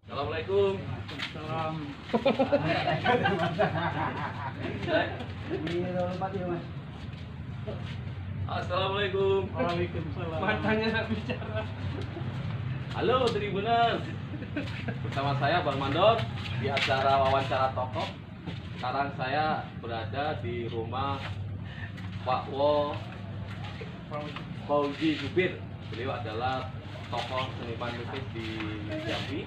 Assalamualaikum. Salam. Assalamualaikum. Waalaikumsalam. Matanya nggak bicara. Halo Tribuners. Bersama saya Bang Mandor di acara wawancara tokoh. Sekarang saya berada di rumah Pak Wo Fauzi Jubir. Beliau adalah tokoh seniman lukis di Jambi.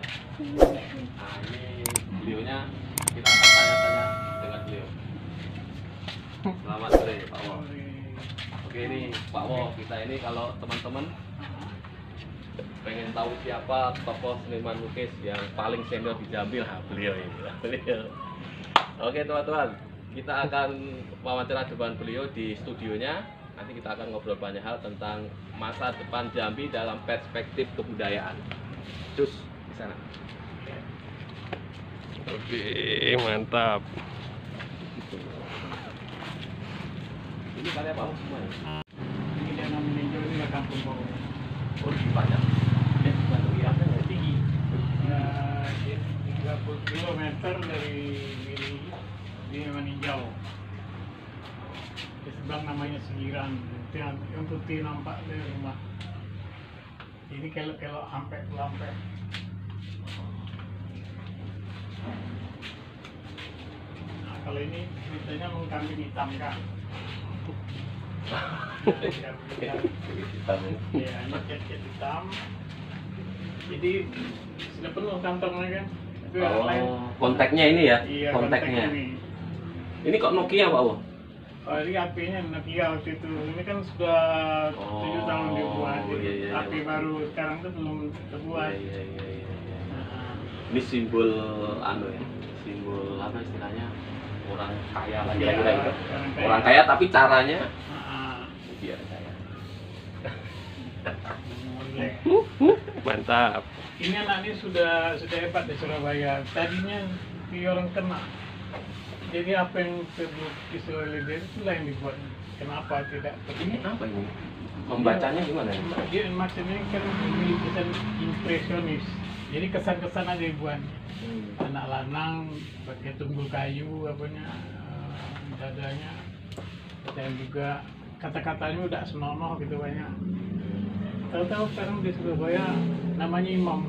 Nah, ini beliaunya, kita akan tanya-tanya dengan beliau. Selamat sore Pak Wo. Oke, ini Pak Wo, kita ini kalau teman-teman pengen tahu siapa tokoh seniman lukis yang paling senior di Jambi, nah, beliau ini. Beliau. Oke teman-teman, kita akan wawancara depan beliau di studionya. Nanti kita akan ngobrol banyak hal tentang masa depan Jambi dalam perspektif kebudayaan. Cus, di sana. Oke, mantap. Ini karya Pak Wo semua ya? Ini dia namanya Ninjo, ini kampung bawah. Oh, lebih banyak. Batu ya? Tinggi. 30 km dari Mili, di Meninjau. Di sebelah namanya Segiran. Itu yang putih nampak dari rumah. Jadi kalau sampai. Nah, kalau ini ceritanya mengkambing hitam kan. Ya, ini cat hitam. Jadi sudah penuh kantongnya kan. Itu yang lain. Oh, kontaknya ini ya? Iya, Kontaknya. kontak Ini kok Nokia Pak Wo? Oh, ini HP-nya Nokia waktu itu. Ini kan sudah 7 tahun dibuat. Oh, iya, iya. HP baru sekarang tuh belum terbuat. Iya. Nah, Ini simbol anu ya, simbol apa istilahnya, orang kaya lah Iya, kira-kira gitu. orang kaya. Orang kaya tapi caranya nah, biar kaya. molek. Mantap. Ini anak ini sudah hebat di Surabaya. Tadinya dia orang kena. Jadi apa yang terlukis oleh dia itulah yang dibuat. Kenapa tidak? Ini apa ini? Membacanya gimana ya? Dia maksudnya kan lukisan impresionis. Jadi kesan-kesan aja dibuat. Anak lanang pakai tunggul kayu, dadanya, dan juga kata-katanya udah senonoh gitu banyak. Tahu-tahu sekarang di Surabaya namanya Imam.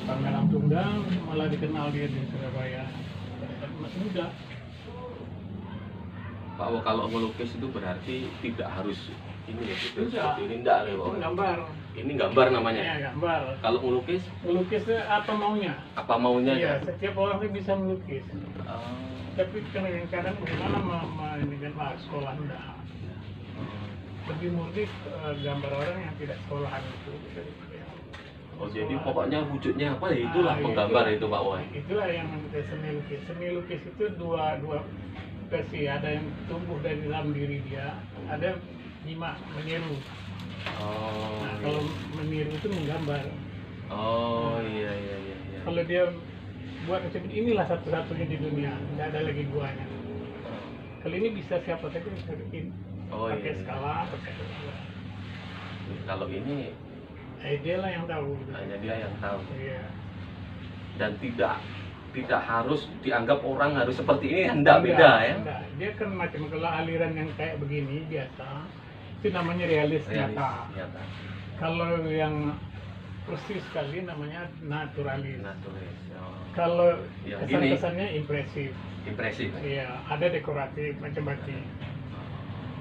Pangeran Tunggal malah dikenal dia di Surabaya. Masih muda. Pak Wo, kalau melukis itu berarti tidak harus ini ya, Tidak. seperti ini enggak ya Pak Wo? Itu gambar. Ini gambar namanya. Ya, gambar. Kalau melukis Melukisnya apa maunya? apa maunya? Iya, ya? setiap orang tuh bisa melukis. Oh. Tapi kadang-kadang bagaimana ini kan sekolah enggak. Lebih murni gambar orang yang tidak sekolahan itu. Oh, jadi pokoknya wujudnya apa ya itulah menggambar itu Pak Wo. Itulah yang seni lukis. Seni lukis itu dua versi. Ada yang tumbuh dari dalam diri dia, ada nyimak, meniru. Oh. Nah, kalau meniru itu menggambar. Oh, iya. Kalau dia buat macam inilah satu-satunya di dunia, tidak ada lagi duanya. Kalau ini bisa siapa saja bisa bikin. Oh, Pakai iya. skala, pakai apa. Kalau ini Dia lah yang tahu. hanya dia yang tahu. Iya. Dan tidak harus dianggap orang harus seperti ini, hendak beda ya. Enggak. Dia kan macam kalau aliran yang kayak begini biasa, itu namanya realis nyata. Nyata. Kalau yang persis sekali namanya naturalis. Naturis. Oh. Kalau Yang kesan-kesannya impresif. Impresif. Iya, ada dekoratif macam batik.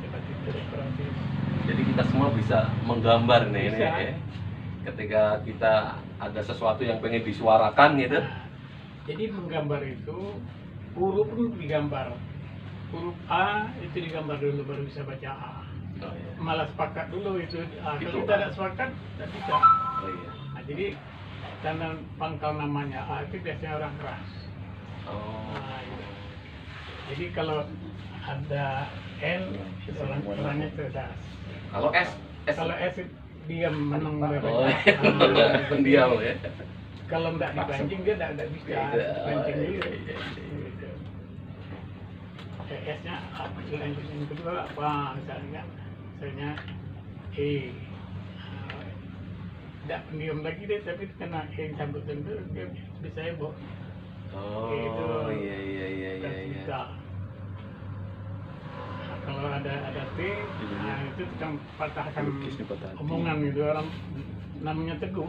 Batik itu dekoratif. Jadi kita semua bisa menggambar nih ini Bisa. ya. Ketika kita ada sesuatu yang pengen disuarakan gitu. Nah, jadi menggambar itu huruf pun digambar. Huruf A itu digambar dulu baru bisa baca A. Oh iya. Malah sepakat dulu itu. Itu Kalau kita A. tidak sepakat tidak bisa. Oh iya. Nah, jadi tanda pangkal namanya A itu biasanya orang keras. Oh. Nah, gitu. Jadi kalau ada N itu orangnya cerdas. Kalau S Kalau S diam menang Oh, Nah, pendiam ya. kalau nggak dipancing dia nggak bisa Iya, pancing iya, dulu. iya, iya. Gitu. S-nya apa, yang kedua apa, misalnya kan, misalnya tidak pendiam lagi deh, tapi kena yang campur tentu dia bisa heboh. Oh iya. Kita. Nah, kalau ada T, nah itu kita patahkan omongan gitu, orang namanya teguh.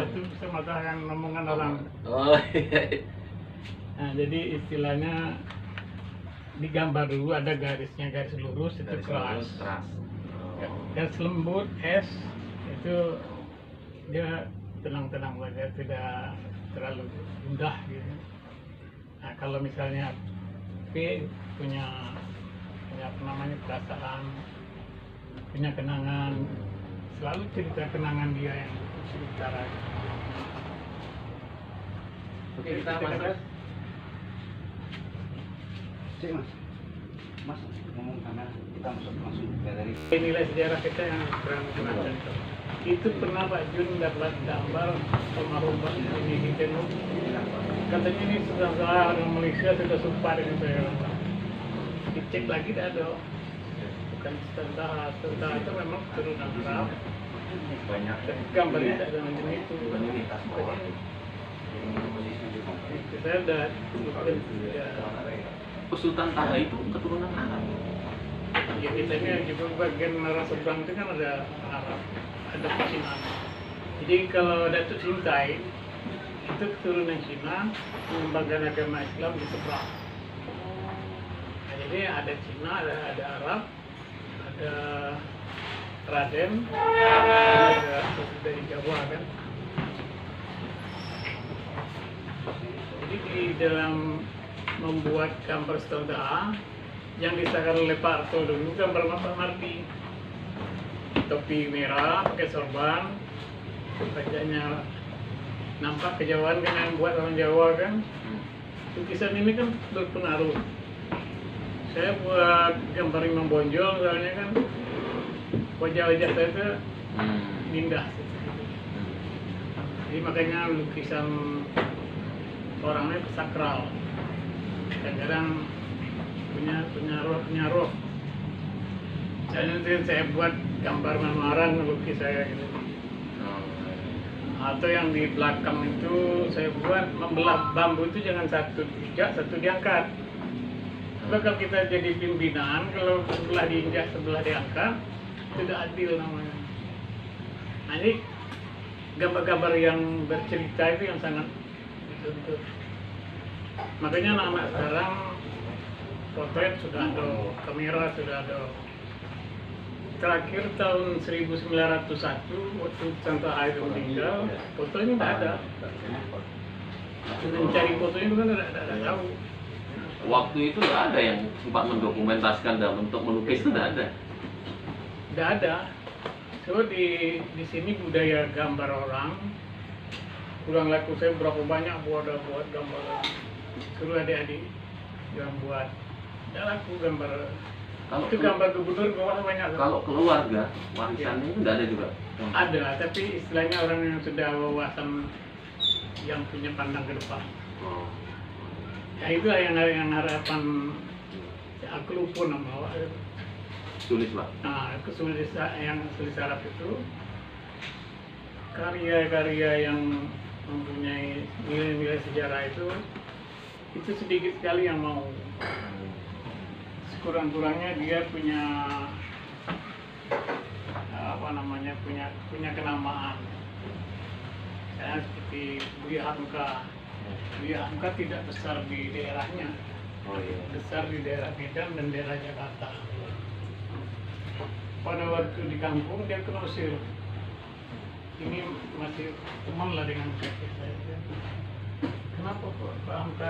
Itu bisa patahkan omongan orang. Oh iya. Nah, jadi istilahnya digambar dulu, ada garisnya, garis lurus itu keras. Garis lembut S itu dia tenang-tenang saja, tidak terlalu indah gitu. Nah, kalau misalnya P punya apa namanya, perasaan, punya kenangan, selalu cerita kenangan dia yang sementara. Oke, kita masuk. Cik mas ngomong karena kita masuk galeri. Nilai sejarah kita yang kurang contoh. Itu pernah Pak Jun dapat gambar almarhum ini di Tenuk. Katanya ini sudah salah, orang Malaysia sudah sumpah dengan saya. Dicek lagi dah ada. Bukan tentara itu memang keturunan Arab. Banyak Tapi gambarnya tidak ada macam itu. komunitas bawah. Saya sudah ya. Sultan Taha itu keturunan Arab. Ya kita ini juga bagian arah seberang itu kan ada Arab, ada Cina. Jadi kalau Datuk Sintai itu keturunan Cina, mengembangkan agama Islam di seberang. Nah, jadi ada Cina, ada Arab, ada Raden, ada dari Jawa kan. Jadi di dalam membuat gambar Stolda yang disahkan oleh Pak Arto dulu gambar Pak Mardi, topi merah pakai sorban, wajahnya nampak kejauhan kan, yang buat orang Jawa kan. Lukisan ini kan berpengaruh. Saya buat gambar Imam Bonjol misalnya kan, wajah-wajah saya itu indah. Jadi makanya lukisan orangnya sakral. Kadang-kadang punya roh. Saya buat gambar Marmaran melukis saya gitu. Atau yang di belakang itu saya buat membelah bambu itu jangan satu diinjak, satu diangkat. Sebab kalau kita jadi pimpinan, kalau sebelah diinjak, sebelah diangkat, tidak adil namanya. Nah, ini gambar-gambar yang bercerita itu yang sangat dituntut. Makanya anak-anak sekarang potret sudah ada, kamera sudah ada. Terakhir tahun 1901 waktu Santo Air meninggal, fotonya tidak ada. Mencari fotonya itu kan tidak tahu. Waktu itu nggak ada yang sempat mendokumentasikan dalam bentuk melukis, itu nggak ada. Tidak ada. So di sini budaya gambar orang. Kurang laku saya berapa banyak buat gambar. Suruh adik-adik yang buat. Tidak laku gambar. Kalau Itu gambar gubernur bawah banyak. kalau keluarga warisannya itu nggak ada juga. Ada, tapi istilahnya orang yang sudah wawasan, yang punya pandang ke depan. Oh. Ya itu yang harapan. Aku lupa nama. Tulis Pak. Nah, yang tulis Arab itu karya-karya yang mempunyai nilai-nilai sejarah itu sedikit sekali yang mau. Sekurang-kurangnya dia punya apa namanya, punya kenamaan. Saya seperti Buya Hamka. Buya Hamka tidak besar di daerahnya, Oh iya. besar di daerah Medan dan daerah Jakarta. Pada waktu di kampung dia kena usir. Ini masih teman lah dengan saya. Kenapa Pak Hamka?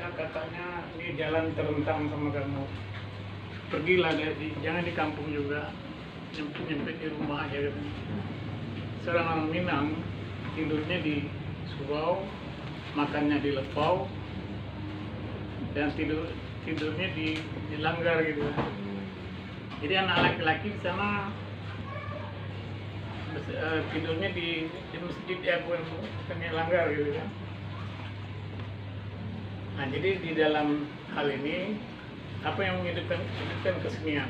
Ya, katanya ini jalan terentang sama kamu. Pergilah, jangan di kampung juga, nyempit di rumah aja. Seorang orang Minang tidurnya di surau, makannya di lepau, dan tidurnya di langgar gitu. Jadi anak laki-laki di sana tidurnya di masjid ya, bukan di langgar gitu kan. Nah, jadi di dalam hal ini apa yang menghidupkan kesenian,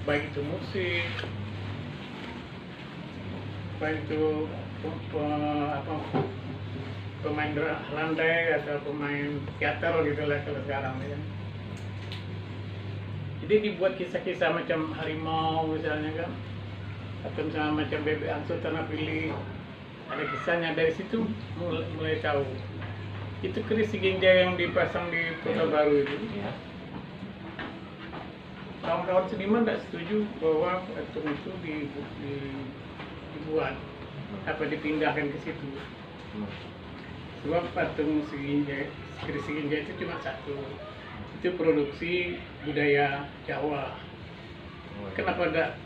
baik itu musik, baik itu pemain landai atau pemain teater gitu lah kalau sekarang ya. Jadi dibuat kisah-kisah macam harimau misalnya kan, atau misalnya macam bebek angsa tanah pilih, ada kisahnya. Dari situ mulai tahu. Itu keris Ginjai yang dipasang di Kota Baru itu. Ya. Kawan-kawan seniman tidak setuju bahwa patung itu dibuat dipindahkan ke situ. Sebab patung keris Ginjai itu cuma satu. Itu produksi budaya Jawa. Kenapa tidak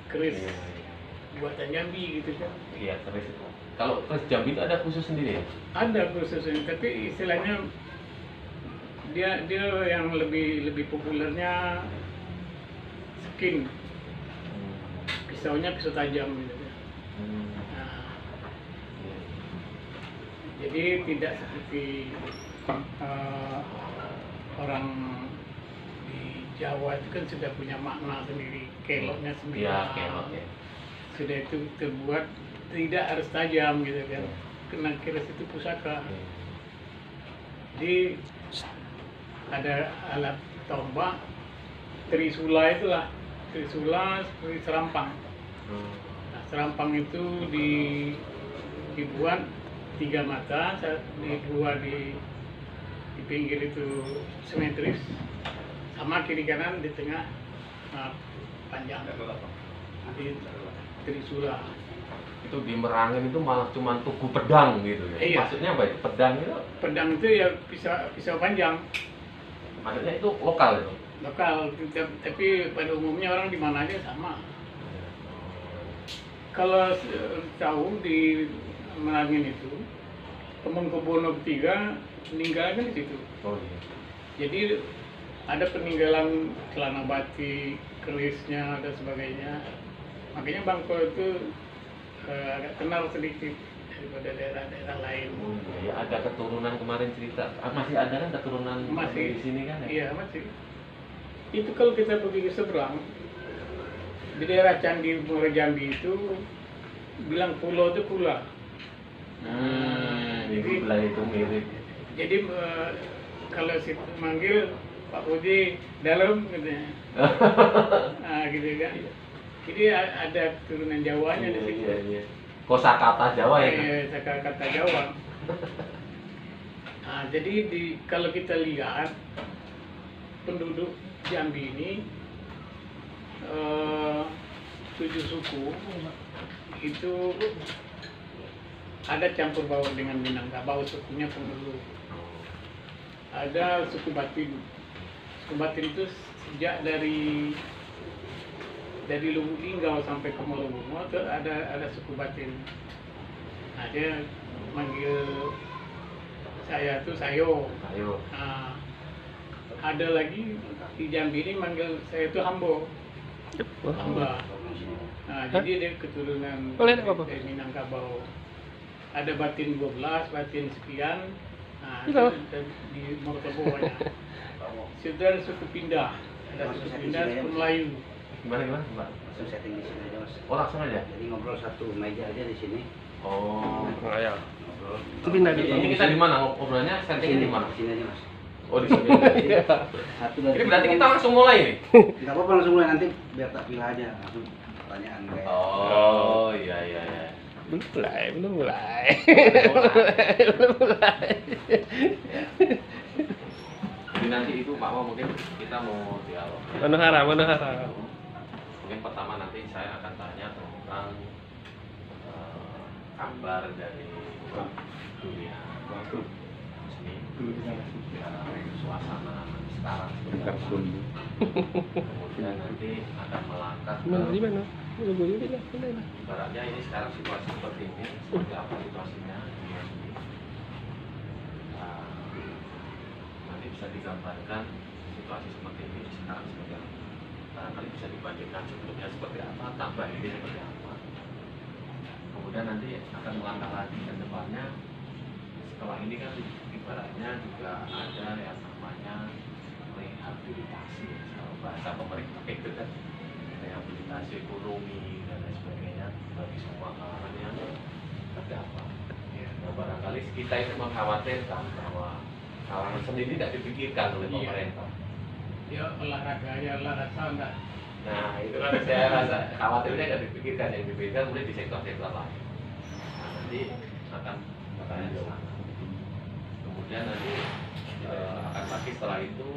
keris buatan Jambi gitu kan? Iya, keris itu. Kalau keris Jambi itu ada khusus sendiri ya? Ada khususnya, tapi istilahnya dia yang lebih populernya skin. Pisaunya pisau tajam gitu. Nah, jadi tidak seperti orang di Jawa itu kan sudah punya makna sendiri, keloknya sendiri. Iya, kelok ya. Sudah itu terbuat tidak harus tajam gitu kan. Kena keris itu pusaka. Jadi ada alat tombak, trisula itulah, trisula seperti serampang. Nah, serampang itu dibuat 3 mata, dua di pinggir itu simetris, sama kiri kanan di tengah panjang. Jadi trisula. Itu di Merangin itu malah cuma tugu pedang gitu ya? Iya. Maksudnya apa ya? Pedang itu? Pedang itu ya pisau panjang. Maksudnya itu lokal itu? Lokal, tapi pada umumnya orang di mana aja sama. Kalau tahu di Merangin itu, Hamengkubuwono III meninggal kan di situ. Oh iya. Jadi ada peninggalan celana batik, kerisnya dan sebagainya. Makanya Bangko itu agak kenal sedikit daripada daerah-daerah lain. Oh, iya, ya, ada keturunan kemarin cerita. Masih ada kan keturunan Masih di sini kan ya? Iya masih. Itu kalau kita pergi ke seberang di daerah Candi Muara Jambi itu bilang pulau itu pula. Jadi belah itu mirip. Jadi kalau situ manggil Pak Budi dalam gitu. Nah gitu kan. Jadi ada keturunan Jawanya di situ. Iya, iya. Kosakata Jawa ya kan? Iya, kata Jawa. Nah, jadi kalau kita lihat penduduk Jambi ini 7 suku itu ada campur baur dengan Minangkabau, sukunya penduduk. Ada suku Batin. Suku Batin itu sejak dari Lubuk Linggau sampai ke Molobungo itu ada suku Batin. Nah, dia manggil saya tuh Sayo. Ayo. Nah, ada lagi di Jambi ini manggil saya tuh Hambo. Hamba. Nah, jadi dia keturunan dari Minangkabau. Ada Batin 12, Batin sekian. Nah, itu di Motobo banyak. Situ ada suku pindah. Ada suku pindah, suku Melayu. Gimana Mbak? Langsung setting di sini aja mas. Oh langsung aja? Jadi ngobrol satu meja aja di sini. Oh. Oh ya. Ngobrol. Itu pindah di Ini kita di mana? Ngobrolnya settingnya di mana? Di sini aja mas. Oh di sini. Satu dari. Jadi berarti kita langsung mulai nih? Nggak apa-apa langsung mulai nanti biar tak pilih aja langsung pertanyaan kayak. Oh iya iya iya. belum mulai. Jadi nanti itu Pak Mo mungkin kita mau dialog. Manohara. Mungkin pertama nanti saya akan tanya tentang kabar dari dunia seni, suasana sekarang seperti apa. Kemudian nanti akan melangkah Di ke mana? ibaratnya ini sekarang situasi seperti ini, seperti apa situasinya dunia seni. Nanti bisa digambarkan situasi seperti ini sekarang seperti apa. Barangkali bisa dibandingkan sebelumnya seperti apa, tambah ini seperti apa. Kemudian nanti akan melangkah lagi ke depannya. Setelah ini kan kita ibaratnya juga ada yang namanya rehabilitasi, kalau bahasa pemerintah itu kan rehabilitasi ekonomi dan lain sebagainya bagi semua kalangan yang terdampak. Nah, barangkali kita itu mengkhawatirkan bahwa kalangan seni ini tidak dipikirkan oleh pemerintah. Ya olahraga enggak. Nah, itu kan saya rasa khawatirnya nggak dipikirkan, yang dipikirkan mulai di sektor-sektor lain. Nah, nanti akan bertanya ke sana. Kemudian nanti akan lagi setelah itu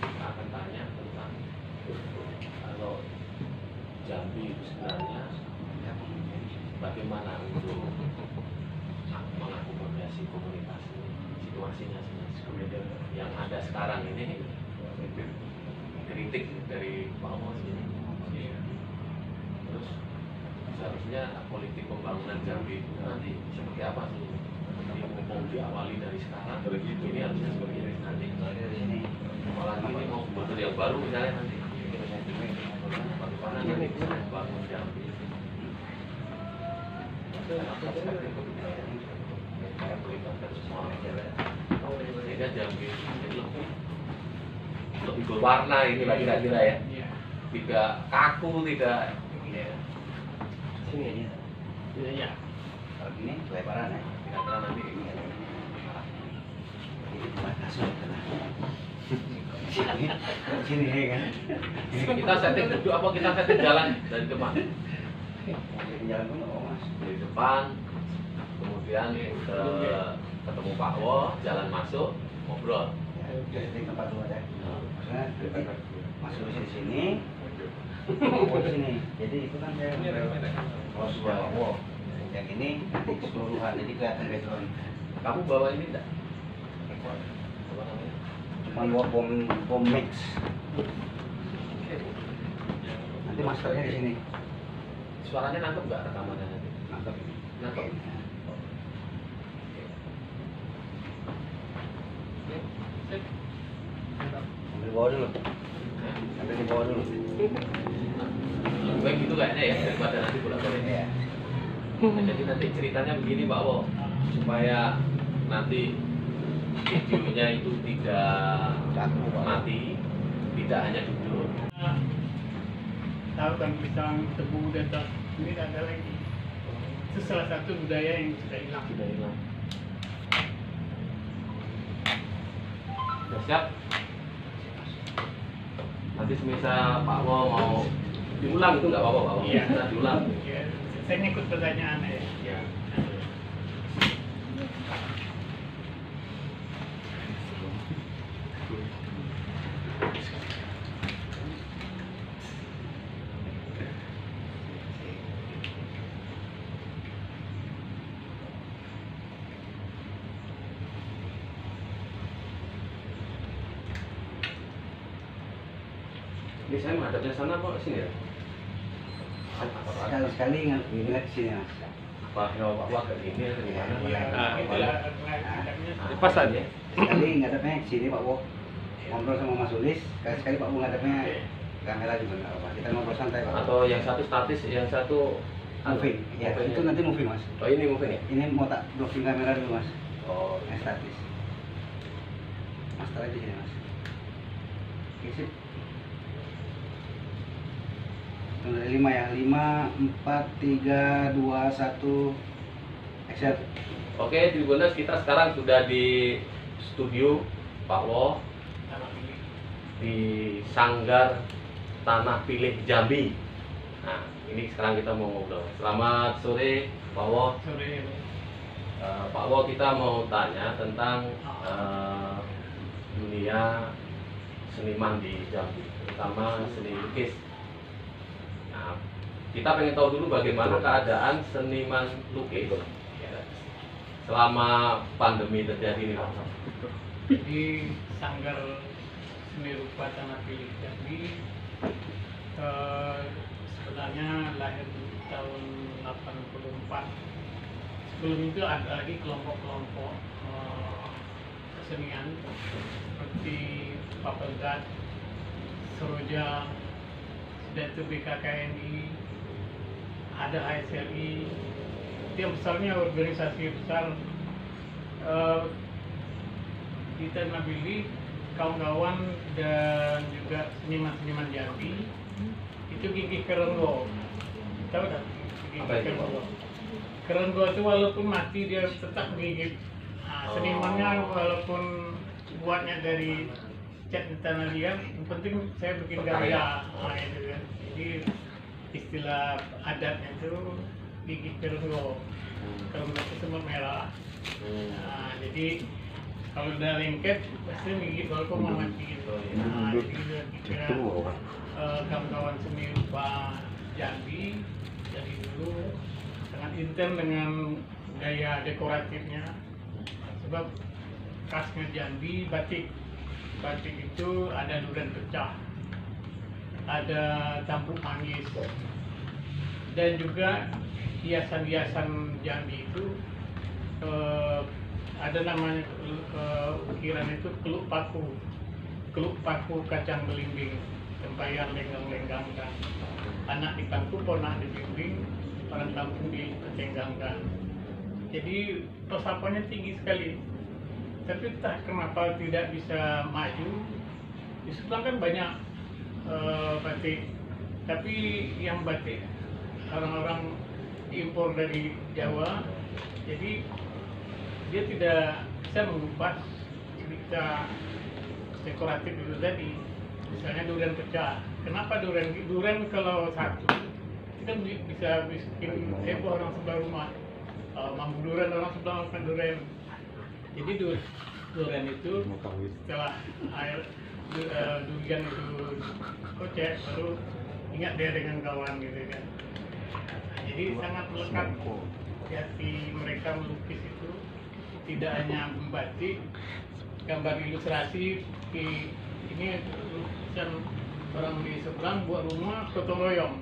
kita akan tanya tentang kalau Jambi itu sebenarnya bagaimana untuk mengakomodasi komunitas ini, situasinya sebenarnya yang ada sekarang ini. Kritik dari Pak Amos ini. Terus seharusnya politik pembangunan Jambi itu nanti seperti apa sih? Jadi mau diawali dari sekarang, ini harusnya seperti ini nanti. Apalagi ini mau betul yang baru misalnya nanti. Bagaimana nanti bisa membangun Jambi? Perspektif kebudayaan kayak melibatkan semua orang, sehingga Jambi jadi lebih berwarna ini lah kira-kira ya. Tidak kaku, tidak Sini aja. Iya. Kalau gini lebaran ya. kira-kira nanti Ini batas lah. Sini ya kan. kita setting duduk apa kita setting jalan dari depan? Jadi jalan pun oh mas. Dari depan, kemudian ketemu Pak Wo, jalan masuk, ngobrol. Jadi tempat dulu aja. Nah, Maksudnya masuk di sini, oh di sini. Jadi itu kan saya kalau sudah wow. Yang ini nanti keseluruhan, jadi kelihatan background. kamu bawa ini enggak? Apa namanya? Cuma bawa bom mix. Nanti masternya di sini. Suaranya nangkep nggak rekamannya nanti? Nangkep. Nangkep. Ambil bawah dulu. Ambil di bawah dulu. Lebih baik gitu kayaknya ya daripada nanti bolak-balik. Iya. Nah, jadi nanti ceritanya begini Pak Wo, supaya nanti videonya itu tidak mati, tidak hanya duduk. Tahu kan pisang tebu datang ini tidak ada lagi. Itu salah satu budaya yang sudah hilang. Sudah hilang. Sudah siap? Nanti semisal Pak Wo mau diulang itu nggak apa-apa Pak Wo? Iya. Bisa diulang. Ya, saya ngikut pertanyaan ya. Ya. Ini saya menghadapnya sana apa sini ya? Sekali-sekali ingat di sini mas. Apa ya Pak Wo agak gini atau gimana? Iya, itulah adabnya. Pas aja. Sekali ngadepnya ke sini Pak Wo. Ngobrol sama Mas Ulis. Sekali-sekali Pak Wo ngadepnya kamera juga nggak apa. Kita ngobrol santai Pak. Atau yang satu statis, yang satu Moving. Ya itu nanti moving mas. Oh ini moving ya? Ini mau tak blocking kamera dulu mas. Oh Yang statis. Master aja di sini mas. Oke sip. Tunggu dari 5 ya. 5, 4, 3, 2, 1. Action. Oke, Tribuners, kita sekarang sudah di studio Pak Wo di Sanggar Tanah Pilih Jambi. Nah, ini sekarang kita mau ngobrol. Selamat sore, Pak Wo. Sore. Pak Wo, kita mau tanya tentang dunia seniman di Jambi, terutama seni lukis. Nah, kita pengen tahu dulu bagaimana keadaan seniman lukis selama pandemi terjadi ini, Pak. Di Sanggar Seni Rupa Tanah Pilih Jambi sebenarnya lahir di tahun 84. Sebelum itu ada lagi kelompok-kelompok kesenian seperti Papelgat, Seroja, sudah itu BKKNI, ada HSLI. Yang besarnya organisasi besar Dita Nabili, kawan-kawan dan juga seniman-seniman Jambi itu gigih kerenggo. Tahu tak? Gigih Apa itu? kerenggo. Kerenggo itu walaupun mati dia tetap gigit. Nah, senimannya walaupun buatnya dari cat tanah liat, yang penting saya bikin gaya. Nah, itu kan. Jadi istilah adatnya itu gigih kerenggo. Kerenggo itu semut merah. Nah, jadi kalau udah lengket pasti gigit walaupun mau mati gitu. Nah, jadi kira kawan-kawan seni rupa Jambi dari dulu sangat intens dengan gaya dekoratifnya, sebab khasnya Jambi batik itu ada durian pecah, ada tampuk manggis, dan juga hiasan-hiasan Jambi itu ada namanya ukiran itu keluk paku kacang belimbing, tempayan lenggang-lenggangkan, anak di paku ponak dibimbing, orang kampung ditenggangkan. Jadi resapannya tinggi sekali, tapi entah kenapa tidak bisa maju. Di sebelah kan banyak batik, tapi yang batik orang-orang diimpor dari Jawa, jadi dia tidak bisa mengubah cerita dekoratif itu tadi. Misalnya durian pecah. Kenapa durian kalau satu itu kan bisa bikin heboh orang sebelah rumah. Mampu durian, orang sebelah makan durian. Jadi durian itu setelah air durian itu kocek, baru ingat dia dengan kawan gitu kan. Jadi sangat melekat di hati mereka melukis itu. Tidak hanya membatik, gambar ilustrasi, ini lukisan orang di seberang buat rumah gotong royong.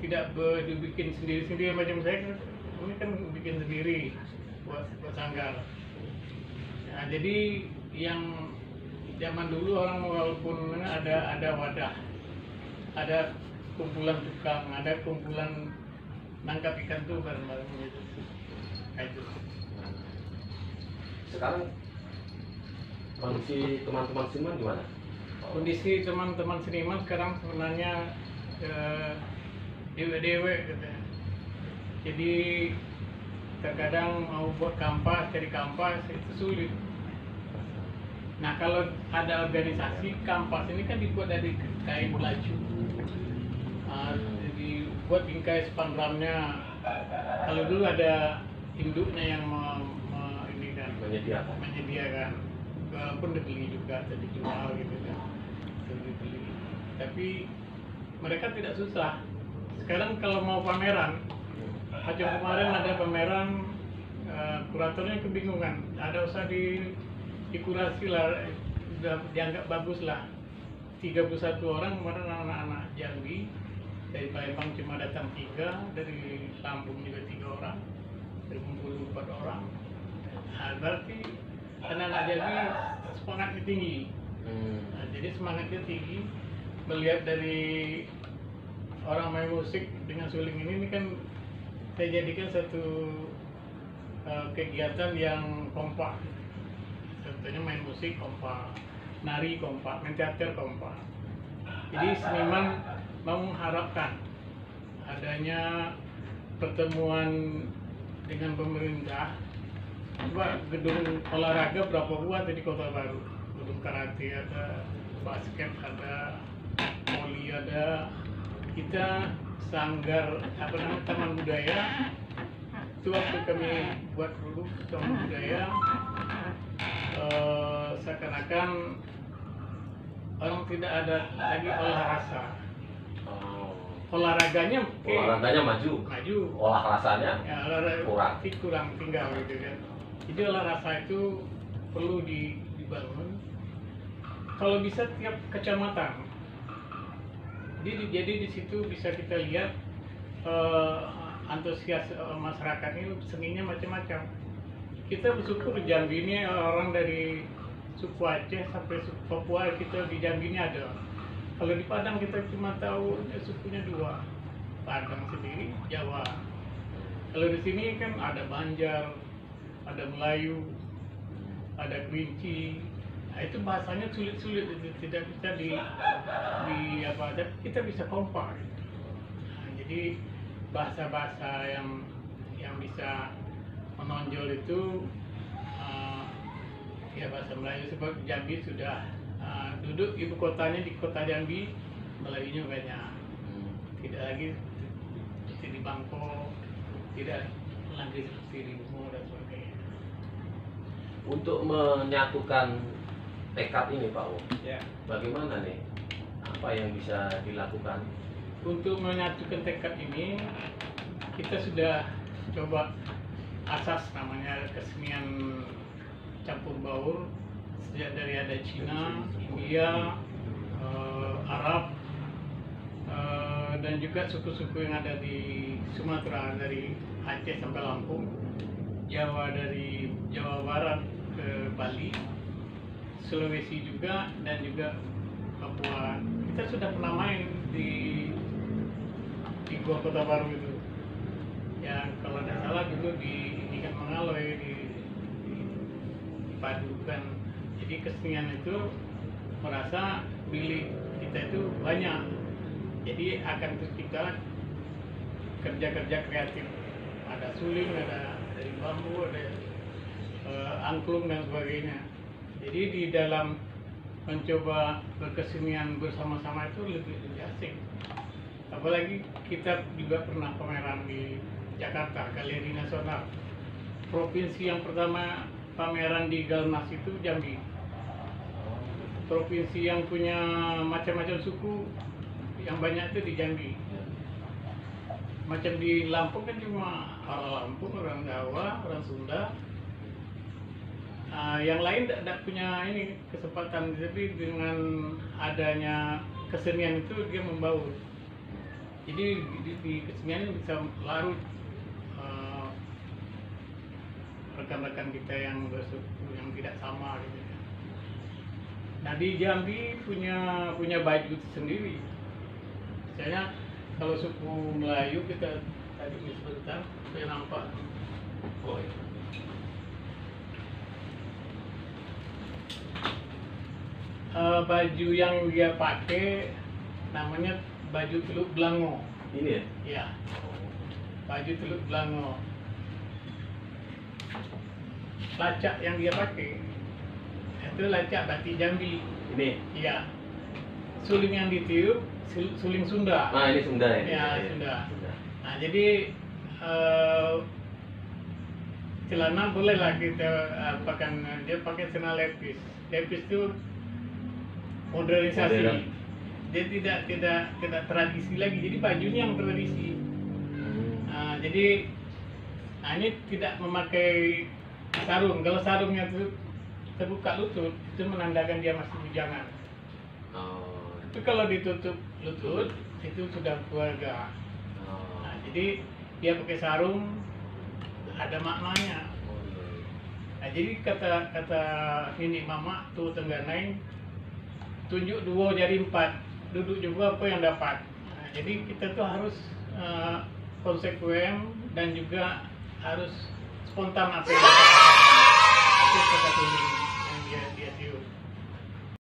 Tidak dibikin sendiri-sendiri macam saya, ini kan bikin sendiri buat sanggar. Nah, jadi yang zaman dulu orang walaupun ada wadah, ada kumpulan tukang, ada kumpulan nangkap ikan tuh bareng-bareng gitu. Kayak gitu. Sekarang kondisi teman-teman seniman gimana? Kondisi teman-teman seniman sekarang sebenarnya dewe-dewe gitu. Jadi terkadang mau buat kampas, cari kampas itu sulit. Nah, kalau ada organisasi kampas ini kan dibuat dari kain belacu, dibuat bingkai spandramnya. Kalau dulu ada induknya yang menyediakan, walaupun dibeli juga, jadi jual gitu kan, dibeli. Tapi mereka tidak susah. Sekarang kalau mau pameran, macam kemarin ada pameran, kuratornya kebingungan. Ada usah dikurasi lah, sudah dianggap bagus lah. 31 orang kemarin anak-anak Jambi, dari Palembang cuma datang 3, dari Lampung juga 3 orang, dari Bengkulu 4 orang. Nah, berarti anak-anak Jambi semangatnya tinggi. Nah, jadi semangatnya tinggi, melihat dari orang main musik dengan suling ini kan saya jadikan satu kegiatan yang kompak. Contohnya main musik kompak, nari kompak, main teater kompak. Jadi seniman mengharapkan adanya pertemuan dengan pemerintah. Coba gedung olahraga berapa buat di Kota Baru, gedung karate ada, basket ada, voli ada. Kita sanggar taman budaya itu waktu kami buat dulu taman budaya, seakan-akan orang tidak ada lagi olah rasa. Olahraganya maju, olah rasanya ya, kurang tinggal gitu kan. Jadi olah rasa itu perlu dibangun. Kalau bisa tiap kecamatan. Jadi di situ bisa kita lihat antusias masyarakat ini, seninya macam-macam. Kita bersyukur Jambi ini orang dari suku Aceh sampai suku Papua kita di Jambi ini ada. Kalau di Padang kita cuma tahu sukunya 2, Padang sendiri, Jawa. Kalau di sini kan ada Banjar, ada Melayu, ada kelinci. Nah, itu bahasanya sulit-sulit, itu tidak bisa di apa, tapi kita bisa kompak. Nah, jadi bahasa-bahasa yang bisa menonjol itu ya bahasa Melayu, sebab Jambi sudah duduk ibu kotanya di kota Jambi, Melayunya banyak. Tidak lagi seperti di Bangkok, tidak lagi seperti di Lumo dan sebagainya. Untuk menyatukan tekad ini Pak Wo, Ya. bagaimana nih? Apa yang bisa dilakukan? Untuk menyatukan tekad ini, kita sudah coba asas namanya kesenian campur baur, sejak dari ada Cina, India, Arab, dan juga suku-suku yang ada di Sumatera, dari Aceh sampai Lampung, Jawa dari Jawa Barat ke Bali, Sulawesi juga, dan juga Papua. Kita sudah pernah main di Gua Kota Baru itu. Ya kalau tidak salah dulu di Ikan Mangaloy, dipadukan. Jadi kesenian itu merasa milik kita itu banyak. Jadi akan tercipta kerja-kerja kreatif. Ada suling, ada dari bambu, ada angklung dan sebagainya. Jadi di dalam mencoba berkesenian bersama-sama itu lebih asik. Apalagi kita juga pernah pameran di Jakarta, Galeri Nasional. Provinsi yang pertama pameran di Galmas itu Jambi. Provinsi yang punya macam-macam suku yang banyak itu di Jambi. Macam di Lampung kan cuma orang Lampung, orang Jawa, orang Sunda. Yang lain tidak punya ini kesempatan, tapi dengan adanya kesenian itu dia membaur. Jadi di kesenian bisa larut rekan-rekan kita yang bersuku yang tidak sama gitu. Nah di Jambi punya baju sendiri. Misalnya kalau suku Melayu kita tadi sebentar saya nampak. Oh, iya. Baju yang dia pakai namanya baju Teluk Blango. Ini ya? Ya, baju Teluk Blango. Lacak yang dia pakai itu lacak batik Jambi. Ini? Iya. Suling yang ditiup suling Sunda. Nah ini Sunda ya? Ya, Sunda. Nah jadi celana bolehlah kita pakai, dia pakai celana lepis. Lepis itu modernisasi. Modern. Dia tidak tradisi lagi. Jadi bajunya yang tradisi. Jadi ini tidak memakai sarung. Kalau sarungnya itu terbuka lutut, itu menandakan dia masih bujangan. Oh. Tapi kalau ditutup lutut, itu sudah keluarga. Oh. Nah, jadi dia pakai sarung, ada maknanya. Oh, iya. Nah, jadi kata ini mama tuh Tengganai, tunjuk 2 jari 4, duduk juga apa yang dapat. Nah, jadi kita tuh harus konsekuen dan juga harus spontan apa yang kita kata. Itu kata yang dia